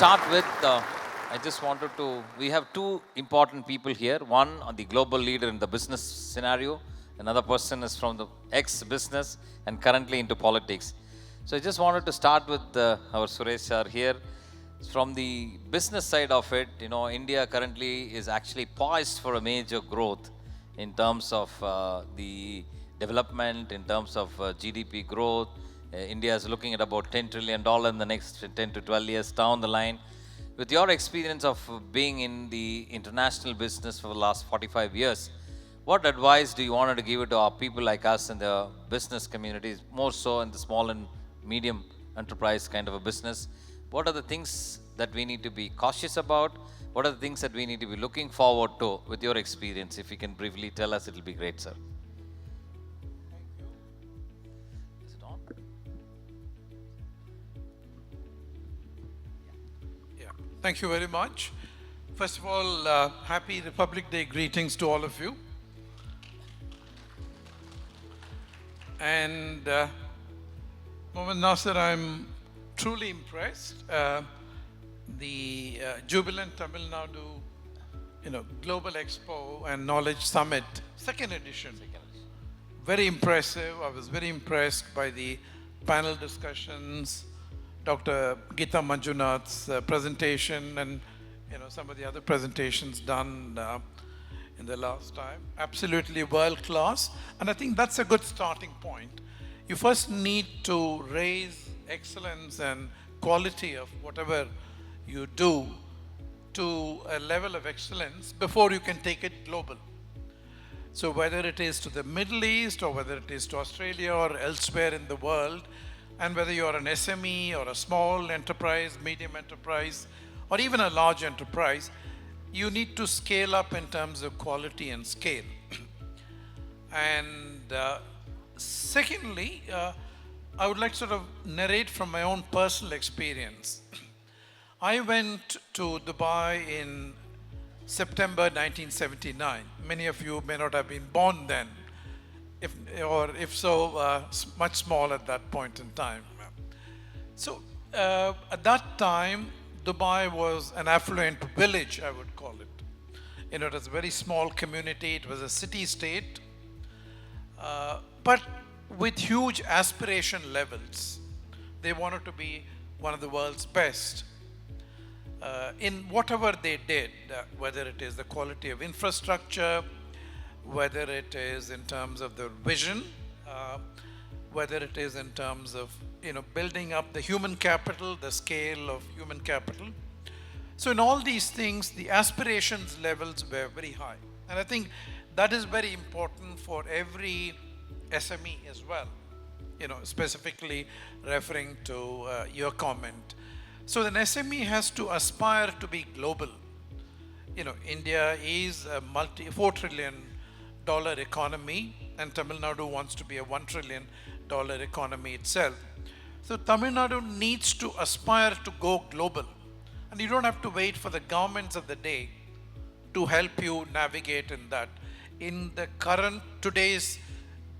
start with, I just wanted to, we have two important people here. One, the global leader in the business scenario. Another person is from the ex-business and currently into politics. So I just wanted to start with our Suresh sir here. From the business side of it, India currently is actually poised for a major growth in terms of the development, in terms of GDP growth. India is looking at about $10 trillion in the next 10 to 12 years down the line. With your experience of being in the international business for the last 45 years, what advice do you want to give it to our people like us in the business communities, more so in the small and medium enterprise kind of a business? What are the things that we need to be cautious about? What are the things that we need to be looking forward to with your experience? If you can briefly tell us, it will be great, sir. Is it on? Yeah. Thank you very much. First of all, happy Republic Day greetings to all of you. And Mohammed Nasser, I'm truly impressed. The Jubilant Tamil Nadu, Global Expo and Knowledge Summit, second edition. Very impressive. I was very impressed by the panel discussions, Dr. Geeta Manjunath's presentation, and some of the other presentations done in the last time. Absolutely world class. And I think that's a good starting point. You first need to raise excellence and quality of whatever you do to a level of excellence before you can take it global. So whether it is to the Middle East or whether it is to Australia or elsewhere in the world, and whether you're an SME or a small enterprise, medium enterprise, or even a large enterprise, you need to scale up in terms of quality and scale. And secondly, I would like to sort of narrate from my own personal experience. I went to Dubai in September 1979. Many of you may not have been born then, if so, much small at that point in time. So at that time, Dubai was an affluent village, I would call it. It was a very small community. It was a city-state, but with huge aspiration levels. They wanted to be one of the world's best in whatever they did, whether it is the quality of infrastructure, whether it is in terms of the vision, whether it is in terms of building up the human capital, the scale of human capital. So in all these things, the aspirations levels were very high. And I think that is very important for every SME as well, specifically referring to your comment. So an SME has to aspire to be global. India is a $4 trillion economy, and Tamil Nadu wants to be a $1 trillion economy itself. So Tamil Nadu needs to aspire to go global. And you don't have to wait for the governments of the day to help you navigate in that. In the current, today's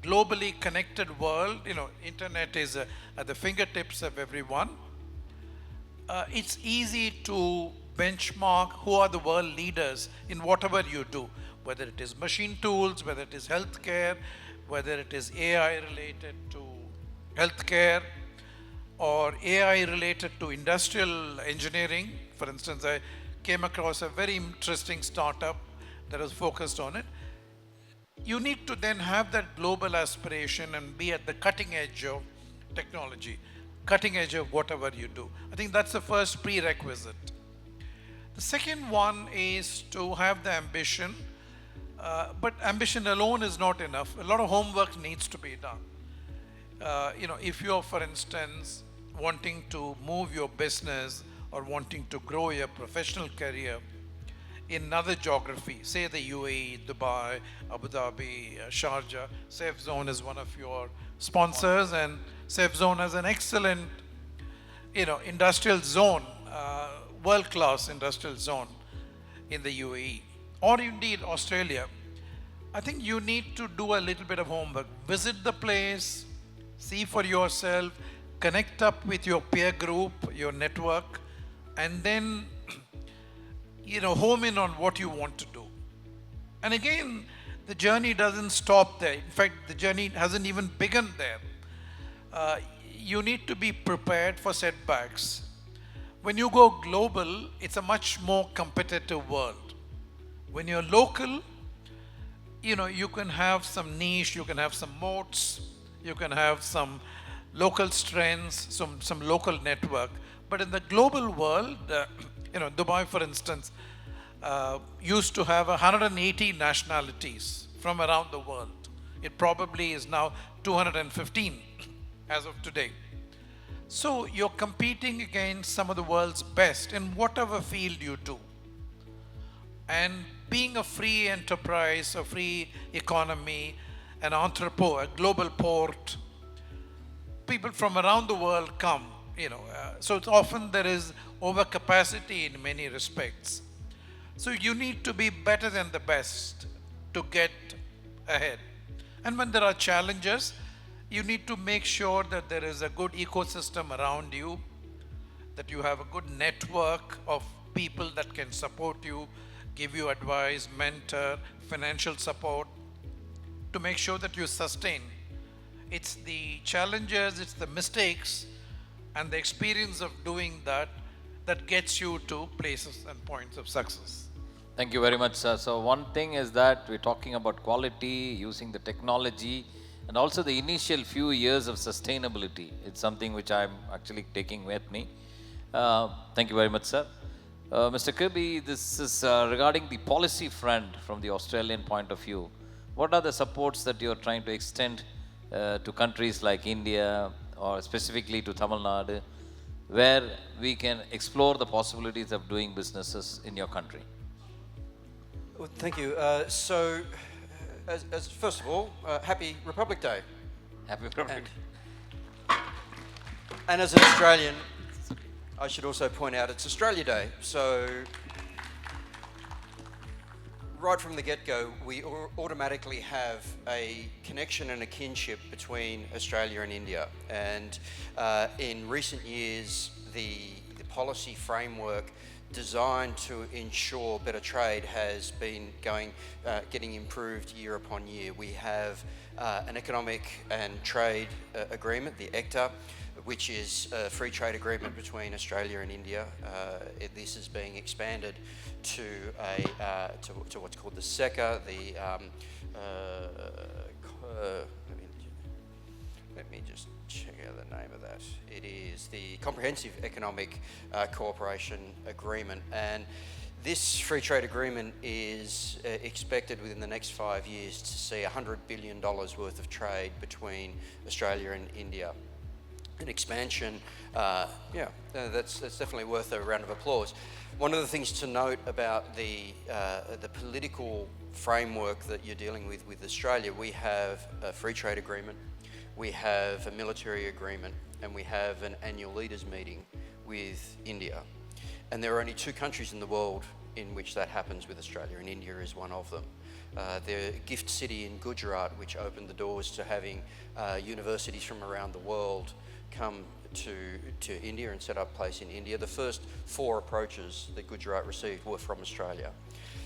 globally connected world, internet is at the fingertips of everyone. It's easy to benchmark who are the world leaders in whatever you do, whether it is machine tools, whether it is healthcare, whether it is AI related to healthcare, or AI related to industrial engineering. For instance, I came across a very interesting startup that was focused on it. You need to then have that global aspiration and be at the cutting edge of technology, cutting edge of whatever you do. I think that's the first prerequisite. The second one is to have the ambition, but ambition alone is not enough. A lot of homework needs to be done. If you're, for instance, wanting to move your business or wanting to grow your professional career in another geography, say the UAE, Dubai, Abu Dhabi, Sharjah, Safe Zone is one of your sponsors, and Safe Zone has an excellent, industrial zone, world-class industrial zone in the UAE, or indeed Australia. I think you need to do a little bit of homework. Visit the place, see for yourself, connect up with your peer group, your network, and then, home in on what you want to do. And again, the journey doesn't stop there. In fact, the journey hasn't even begun there. You need to be prepared for setbacks. When you go global, it's a much more competitive world. When you're local, you can have some niche, you can have some moats, you can have some local strengths, some local network. But in the global world, Dubai, for instance, used to have 180 nationalities from around the world. It probably is now 215 as of today. So you're competing against some of the world's best in whatever field you do. And being a free enterprise, a free economy, an entrepot, a global port, people from around the world come, so it's often there is overcapacity in many respects. So you need to be better than the best to get ahead. And when there are challenges, you need to make sure that there is a good ecosystem around you, that you have a good network of people that can support you, give you advice, mentor, financial support, to make sure that you sustain. It's the challenges, it's the mistakes, and the experience of doing that that gets you to places and points of success. Thank you very much, sir. So one thing is that we're talking about quality, using the technology, and also the initial few years of sustainability. It's something which I'm actually taking with me. Thank you very much, sir. Mr. Kirby, this is regarding the policy front from the Australian point of view. What are the supports that you're trying to extend to countries like India or specifically to Tamil Nadu, where we can explore the possibilities of doing businesses in your country? Well, thank you. As first of all, Happy Republic Day. Happy Republic. And as an Australian, I should also point out it's Australia Day. So right from the get-go, we automatically have a connection and a kinship between Australia and India. And in recent years, the policy framework designed to ensure better trade has been getting improved year upon year. We have an economic and trade agreement, the ECTA, which is a free trade agreement between Australia and India. This is being expanded to what's called the SECA, let me just check out the name of that. It is the Comprehensive Economic Cooperation Agreement, and this free trade agreement is expected within the next 5 years to see $100 billion worth of trade between Australia and India. An expansion, that's definitely worth a round of applause. One of the things to note about the political framework that you're dealing with Australia, we have a free trade agreement, we have a military agreement, and we have an annual leaders meeting with India. And there are only 2 countries in the world in which that happens with Australia, and India is one of them. The gift city in Gujarat, which opened the doors to having universities from around the world come to India and set up place in India. The first 4 approaches that Gujarat received were from Australia.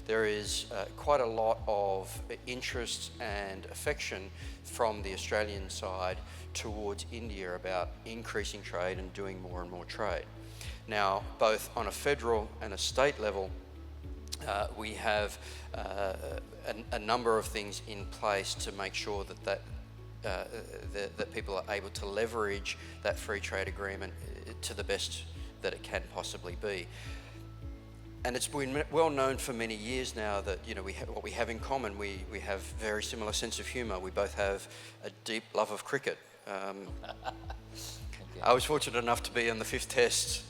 There is quite a lot of interest and affection from the Australian side towards India about increasing trade and doing more and more trade. Now, both on a federal and a state level, we have a number of things in place to make sure that people are able to leverage that free trade agreement to the best that it can possibly be. And it's been well known for many years now that what we have in common. We have very similar sense of humour. We both have a deep love of cricket. I was fortunate enough to be on the 5th test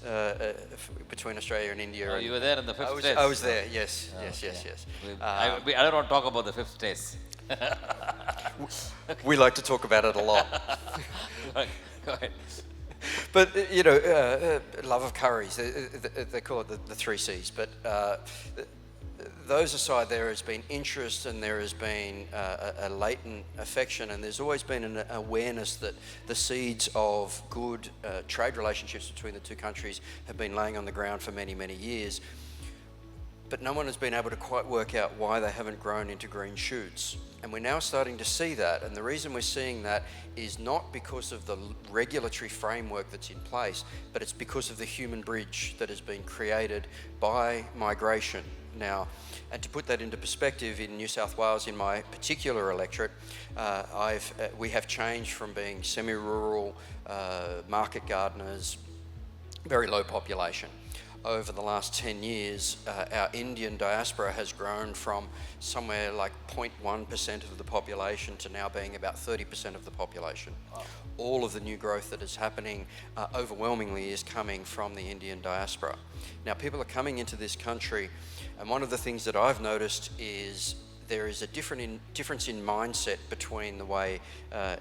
between Australia and India. Oh, you were there in the 5th test? I was there, yes, Oh, yes. I don't want to talk about the 5th test. We like to talk about it a lot. Go ahead. But, love of curries, they call it the 3 C's. But those aside, there has been interest and there has been a latent affection, and there's always been an awareness that the seeds of good trade relationships between the two countries have been laying on the ground for many, many years. But no one has been able to quite work out why they haven't grown into green shoots. And we're now starting to see that. And the reason we're seeing that is not because of the regulatory framework that's in place, but it's because of the human bridge that has been created by migration. Now, and to put that into perspective, in New South Wales, in my particular electorate, we have changed from being semi-rural, market gardeners, very low population. Over the last 10 years, our Indian diaspora has grown from somewhere like 0.1% of the population to now being about 30% of the population. Wow. All of the new growth that is happening overwhelmingly is coming from the Indian diaspora. Now, people are coming into this country, and one of the things that I've noticed is there is a difference in mindset between the way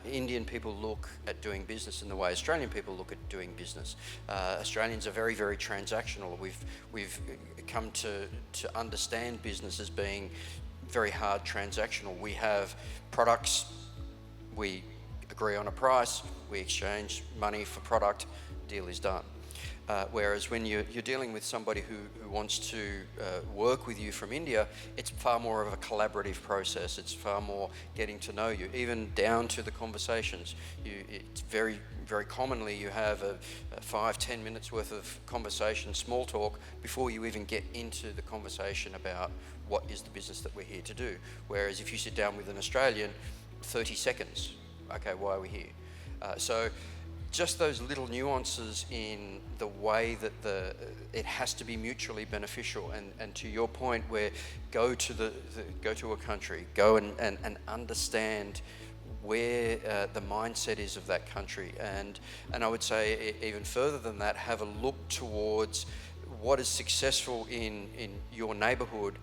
Indian people look at doing business and the way Australian people look at doing business. Australians are very, very transactional. We've come to understand business as being very hard transactional. We have products, we agree on a price, we exchange money for product, deal is done. Whereas when you're dealing with somebody who wants to work with you from India, it's far more of a collaborative process. It's far more getting to know you, even down to the conversations. It's very, very commonly you have a 5-10 minutes worth of conversation, small talk, before you even get into the conversation about what is the business that we're here to do. Whereas if you sit down with an Australian, 30 seconds, okay, why are we here? So just those little nuances in the way that it has to be mutually beneficial, and to your point, where go to a country, go and understand where the mindset is of that country, and I would say even further than that, have a look towards what is successful in your neighbourhood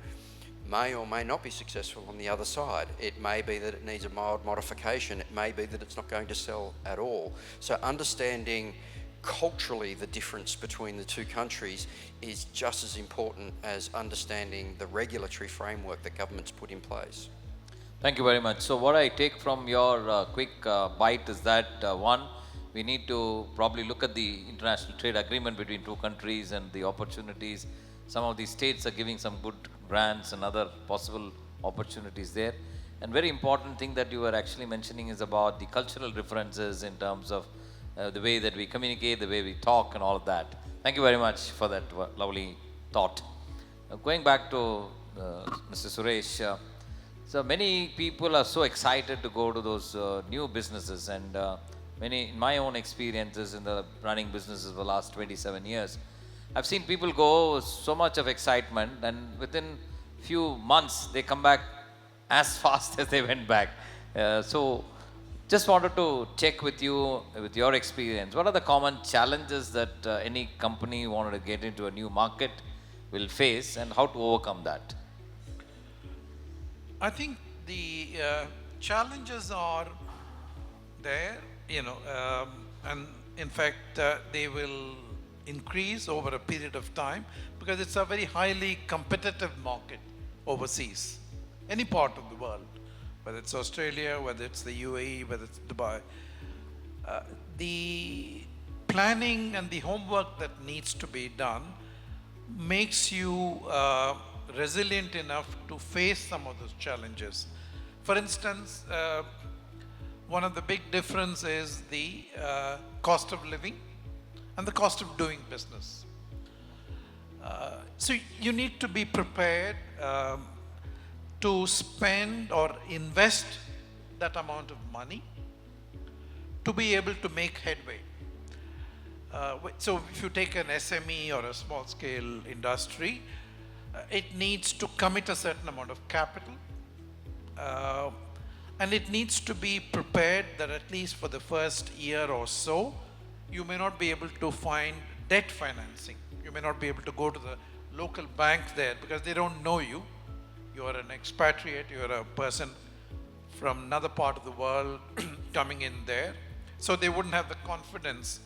may or may not be successful on the other side. It may be that it needs a mild modification. It may be that it's not going to sell at all. So understanding culturally the difference between the two countries is just as important as understanding the regulatory framework that governments put in place. Thank you very much. So what I take from your quick bite is that one, we need to probably look at the international trade agreement between two countries and the opportunities. Some of these states are giving some good grants and other possible opportunities there. And very important thing that you were actually mentioning is about the cultural differences in terms of the way that we communicate, the way we talk and all of that. Thank you very much for that lovely thought. Going back to Mr. Suresh, so many people are so excited to go to those new businesses, and many, in my own experiences in the running businesses for the last 27 years, I've seen people go so much of excitement, and within few months they come back as fast as they went back. So just wanted to check with you, with your experience, what are the common challenges that any company wanted to get into a new market will face, and how to overcome that? I think the challenges are there, and in fact they will increase over a period of time, because it's a very highly competitive market overseas, any part of the world, whether it's Australia, whether it's the UAE, whether it's Dubai. The planning and the homework that needs to be done makes you resilient enough to face some of those challenges. For instance, one of the big differences is the cost of living and the cost of doing business. So you need to be prepared to spend or invest that amount of money to be able to make headway. So if you take an SME or a small scale industry, it needs to commit a certain amount of capital, and it needs to be prepared that at least for the first year or so, you may not be able to find debt financing. You may not be able to go to the local bank there because they don't know you. You are an expatriate, you are a person from another part of the world coming in there. So they wouldn't have the confidence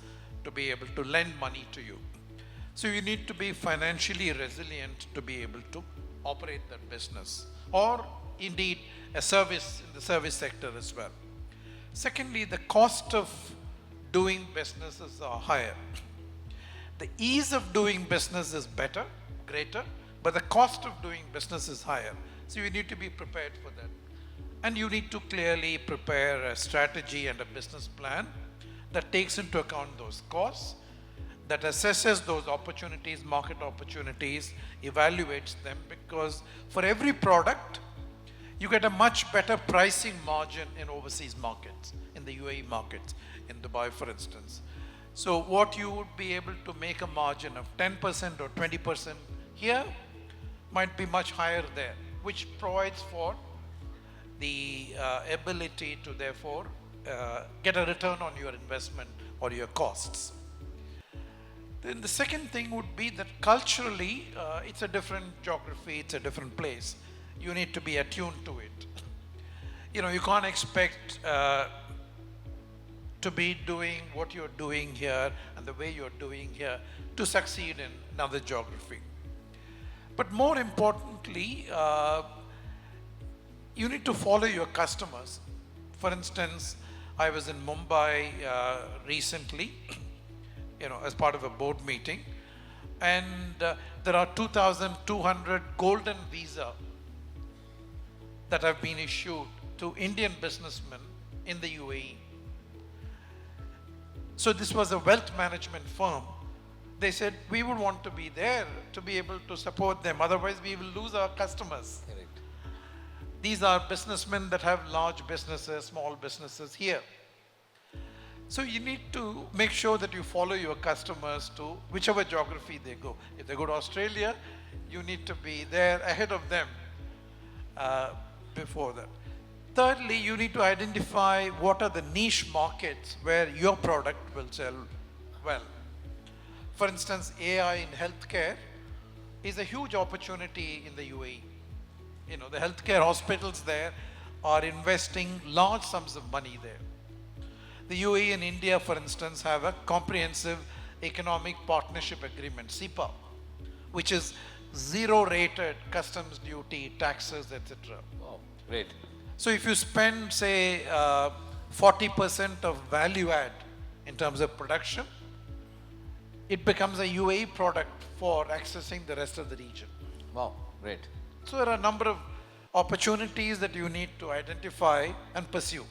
to be able to lend money to you. So you need to be financially resilient to be able to operate that business, or indeed a service in the service sector as well. Secondly, the cost of doing businesses are higher. The ease of doing business is better, greater, but the cost of doing business is higher. So you need to be prepared for that. And you need to clearly prepare a strategy and a business plan that takes into account those costs, that assesses those opportunities, market opportunities, evaluates them, because for every product, you get a much better pricing margin in overseas markets, in the UAE markets, in Dubai, for instance. So what you would be able to make a margin of 10% or 20% here might be much higher there, which provides for the ability to therefore get a return on your investment or your costs. Then the second thing would be that culturally, it's a different geography, it's a different place. You need to be attuned to it. You know, you can't expect to be doing what you're doing here and the way you're doing here to succeed in another geography. But more importantly, you need to follow your customers. For instance, I was in Mumbai recently, you know, as part of a board meeting, and there are 2,200 golden visa that have been issued to Indian businessmen in the UAE. So this was a wealth management firm. They said, we would want to be there to be able to support them, otherwise we will lose our customers. Correct. These are businessmen that have large businesses, small businesses here. So you need to make sure that you follow your customers to whichever geography they go. If they go to Australia, you need to be there ahead of them before that. Thirdly, you need to identify what are the niche markets where your product will sell well. For instance, AI in healthcare is a huge opportunity in the UAE. You know, the healthcare hospitals there are investing large sums of money there. The UAE and India, for instance, have a comprehensive economic partnership agreement, CEPA, which is zero-rated customs duty, taxes, etc. Wow, great. So if you spend, say, 40% of value add in terms of production, it becomes a UAE product for accessing the rest of the region. Wow, great. So there are a number of opportunities that you need to identify and pursue.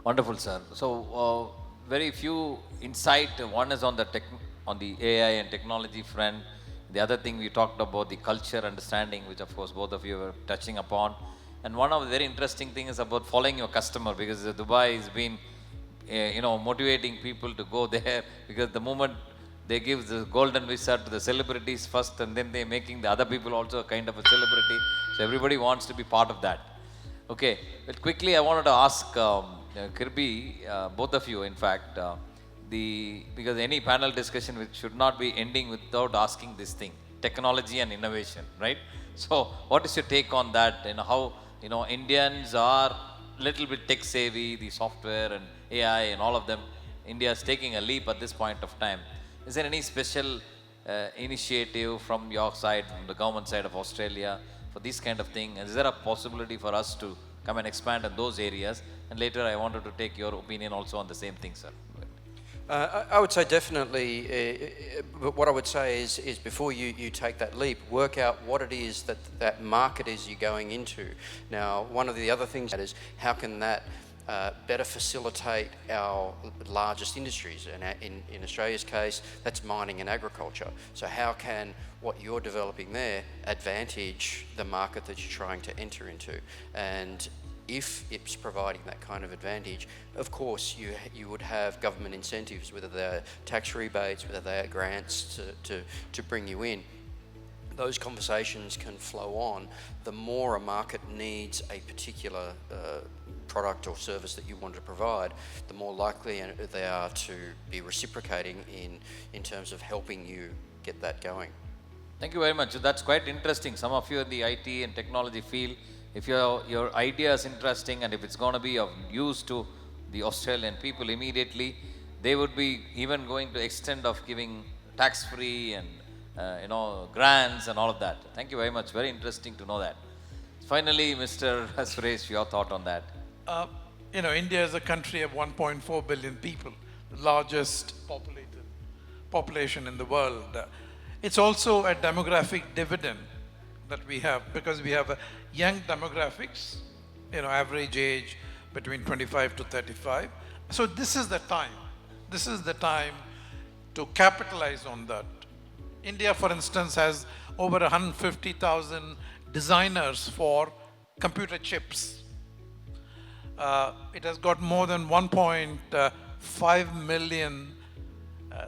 Wonderful, sir. So, very few insight. One is on the AI and technology front. The other thing we talked about the culture understanding, which of course both of you were touching upon. And one of the very interesting things is about following your customer, because Dubai has been, motivating people to go there, because the moment they give the golden visa to the celebrities first, and then they're making the other people also a kind of a celebrity. So everybody wants to be part of that. Okay, but quickly I wanted to ask Kirby, both of you, in fact, because any panel discussion which should not be ending without asking this thing, technology and innovation, right? So what is your take on that? And how, Indians are little bit tech savvy, the software and AI and all of them. India is taking a leap at this point of time. Is there any special initiative from your side, from the government side of Australia, for this kind of thing? And is there a possibility for us to come and expand in those areas? And later I wanted to take your opinion also on the same thing, sir. I would say definitely, but what I would say is before you take that leap, work out what it is that market is you're going into. Now, one of the other things is how can that better facilitate our largest industries, and in Australia's case, that's mining and agriculture. So how can what you're developing there advantage the market that you're trying to enter into? And if it's providing that kind of advantage, of course you would have government incentives, whether they're tax rebates, whether they're grants to bring you in. Those conversations can flow on. The more a market needs a particular product or service that you want to provide, the more likely they are to be reciprocating in terms of helping you get that going. Thank you very much. That's quite interesting. Some of you in the IT and technology field, if your idea is interesting and if it's going to be of use to the Australian people immediately, they would be even going to extent of giving tax-free and grants and all of that. Thank you very much. Very interesting to know that. Finally, Mr. Suresh, your thought on that. India is a country of 1.4 billion people, the largest population in the world. It's also a demographic dividend that we have because we have a young demographics, average age between 25 to 35. So this is the time. This is the time to capitalize on that. India, for instance, has over 150,000 designers for computer chips. It has got more than 1.5 million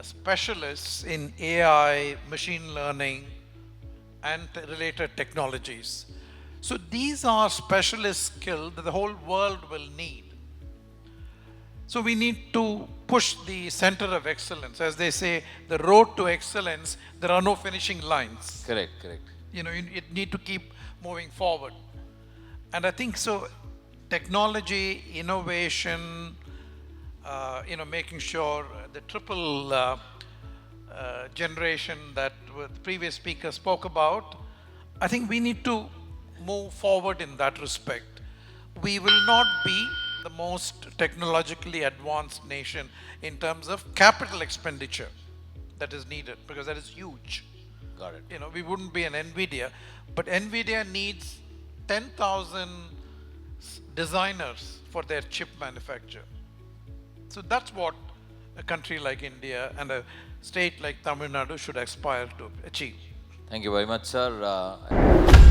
specialists in AI, machine learning, and related technologies. So these are specialist skills that the whole world will need. So we need to push the center of excellence. As they say, the road to excellence, there are no finishing lines. Correct. You need to keep moving forward. And I think so, technology, innovation, making sure the triple generation that the previous speaker spoke about, I think we need to move forward in that respect. We will not be the most technologically advanced nation in terms of capital expenditure that is needed, because that is huge. Got it. We wouldn't be an NVIDIA, but NVIDIA needs 10,000 designers for their chip manufacture. So that's what a country like India and a state like Tamil Nadu should aspire to achieve. Thank you very much, sir.